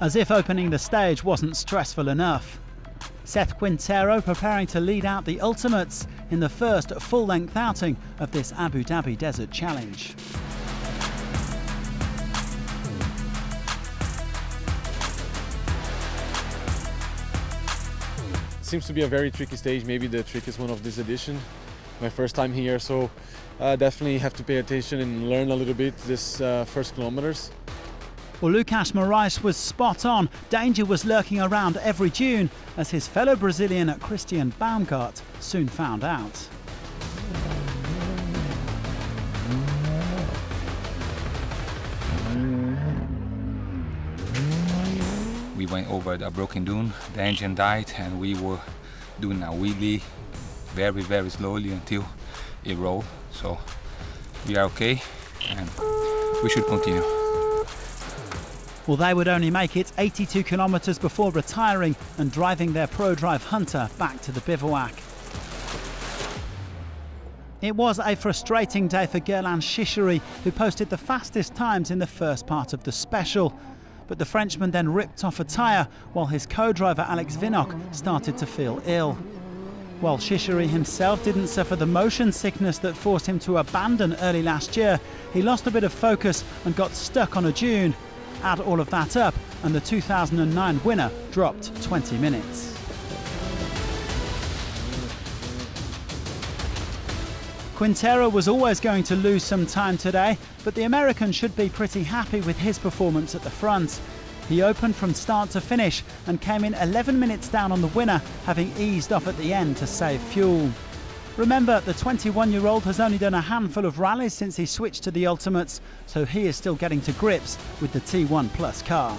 As if opening the stage wasn't stressful enough. Seth Quintero preparing to lead out the ultimates in the first full-length outing of this Abu Dhabi Desert Challenge. Seems to be a very tricky stage, maybe the trickiest one of this edition. My first time here, so definitely have to pay attention and learn a little bit this first kilometers. Well, Lucas Moraes was spot on. Danger was lurking around every dune, as his fellow Brazilian Christian Baumgart soon found out. We went over the broken dune, the engine died, and we were doing a wheelie very, very slowly until it rolled. So we are okay, and we should continue. Well, they would only make it 82 kilometres before retiring and driving their ProDrive Hunter back to the bivouac. It was a frustrating day for Guerlain Chichery, who posted the fastest times in the first part of the special. But the Frenchman then ripped off a tyre while his co-driver Alex Vinok started to feel ill. While Chichery himself didn't suffer the motion sickness that forced him to abandon early last year, he lost a bit of focus and got stuck on a dune. Add all of that up and the 2009 winner dropped 20 minutes. Quintero was always going to lose some time today, but the American should be pretty happy with his performance at the front. He opened from start to finish and came in 11 minutes down on the winner, having eased off at the end to save fuel. Remember, the 21-year-old has only done a handful of rallies since he switched to the Ultimates, so he is still getting to grips with the T1 Plus car.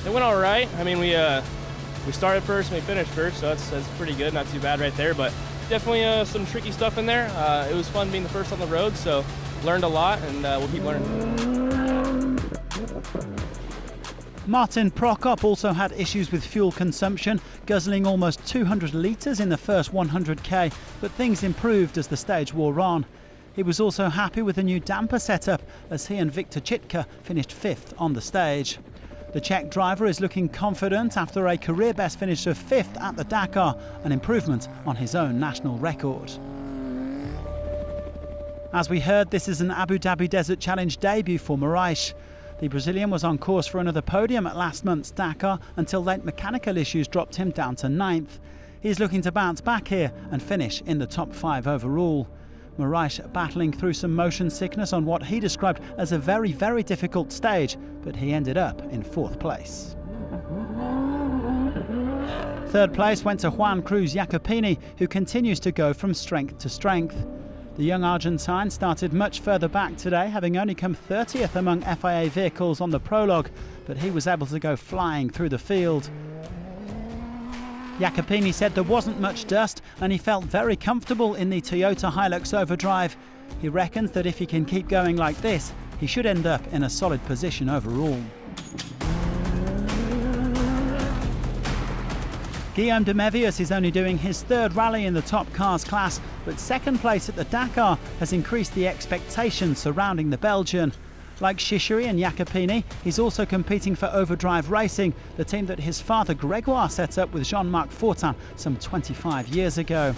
It went all right. I mean, we started first and we finished first, so that's pretty good, not too bad right there. But definitely some tricky stuff in there. It was fun being the first on the road, so learned a lot, and we'll keep learning. Martin Prokop also had issues with fuel consumption, guzzling almost 200 litres in the first 100k, but things improved as the stage wore on. He was also happy with the new damper setup, as he and Viktor Chitka finished 5th on the stage. The Czech driver is looking confident after a career best finish of 5th at the Dakar, an improvement on his own national record. As we heard, this is an Abu Dhabi Desert Challenge debut for Moraes. The Brazilian was on course for another podium at last month's Dakar until late mechanical issues dropped him down to 9th. He's looking to bounce back here and finish in the top 5 overall. Moraes battling through some motion sickness on what he described as a very, very difficult stage, but he ended up in 4th place. 3rd place went to Juan Cruz Jacopini, who continues to go from strength to strength. The young Argentine started much further back today, having only come 30th among FIA vehicles on the prologue, but he was able to go flying through the field. Jacopini said there wasn't much dust and he felt very comfortable in the Toyota Hilux Overdrive. He reckons that if he can keep going like this, he should end up in a solid position overall. Guillaume de Mévius is only doing his 3rd rally in the top cars class, but 2nd place at the Dakar has increased the expectations surrounding the Belgian. Like Chichery and Jacopini, he's also competing for Overdrive Racing, the team that his father Gregoire set up with Jean-Marc Fortin some 25 years ago.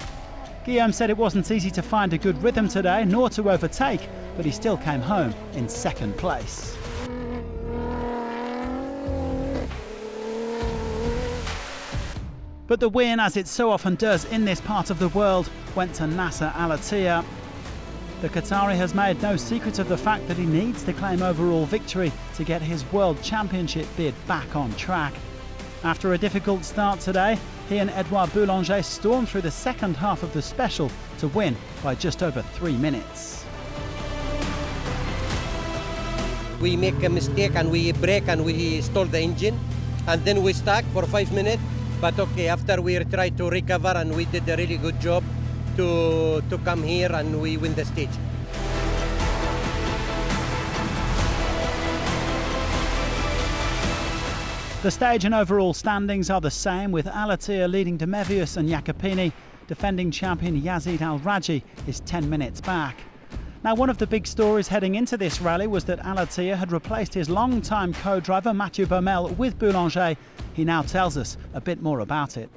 Guillaume said it wasn't easy to find a good rhythm today, nor to overtake, but he still came home in 2nd place. But the win, as it so often does in this part of the world, went to Nasser Al-Attiyah. The Qatari has made no secret of the fact that he needs to claim overall victory to get his World Championship bid back on track. After a difficult start today, he and Edouard Boulanger stormed through the 2nd half of the special to win by just over 3 minutes. We make a mistake and we brake and we stall the engine, and then we stuck for 5 minutes. But okay, after we tried to recover and we did a really good job to come here and we win the stage. The stage and overall standings are the same, with Al-Attiyah leading de Mévius and Jacopini. Defending champion Yazid Al-Raji is 10 minutes back. Now, one of the big stories heading into this rally was that Al-Attiyah had replaced his long-time co-driver Mathieu Baumel with Boulanger. He now tells us a bit more about it.